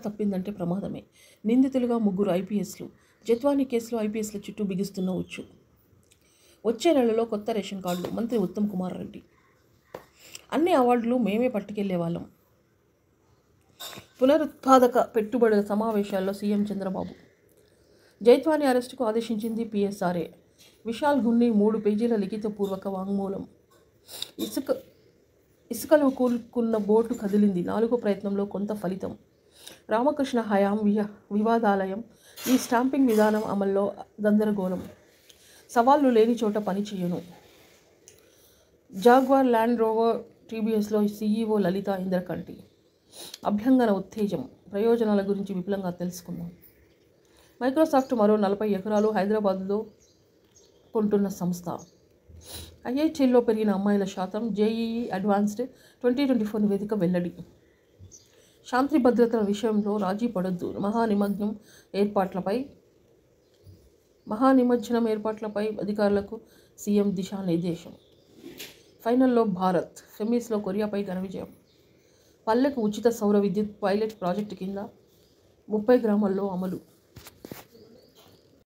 తప్పిందంటే ప్రమాదమే. నిందితులుగా 3 ఐపీఎస్లు. జత్వానీ కేసులో ఐపీఎస్ల చుట్టూ బిగిస్తున్న ఉచ్చు. వచ్చే నెలలో కొత్త రేషన్ కార్డులు. మంత్రి ఉత్తమ్ కుమార్ రెడ్డి. అన్ని అవార్డులు మేమే పట్టుకెళ్లే వాళ్ళం. పునరుత్పాదక పెట్టుబడుల సమావేశాల్లో సీఎం చంద్రబాబు. జైత్వానీ అరెస్టుకు ఆదేశించింది పీఎస్ఆర్ఏ. విశాల్ గున్ని 3 పేజీల లిఖితపూర్వక వాంగ్మూలం. ఇసుకలో కూరుకున్న బోటు కదిలింది. 4వ ప్రయత్నంలో కొంత ఫలితం. రామకృష్ణ హయాం వివాదాలయం. ఈ స్టాంపింగ్ విధానం అమల్లో గందరగోళం. సవాళ్లు లేని చోట పని చేయను. జాగ్వార్ ల్యాండ్ రోవర్ టీబీఎస్లో సీఈఓ లలిత ఇంద్రకంటి. అభ్యంగన ఉత్తేజం. ప్రయోజనాల గురించి విపులంగా తెలుసుకుందాం. మైక్రోసాఫ్ట్ మరో 40 ఎకరాలు హైదరాబాద్లో కొంటున్న సంస్థ. ఐఐటీల్లో పెరిగిన అమ్మాయిల శాతం. జేఈఈ అడ్వాన్స్డ్ 2024 నివేదిక వెల్లడి. శాంతి భద్రతల విషయంలో రాజీ పడొద్దు. మహానిమజ్జనం ఏర్పాట్లపై అధికారులకు సీఎం దిశానిర్దేశం. ఫైనల్లో భారత్. సెమీస్లో కొరియాపై ఘన విజయం. పల్లెకు ఉచిత సౌర విద్యుత్ పైలట్ ప్రాజెక్టు కింద 30 గ్రామాల్లో అమలు.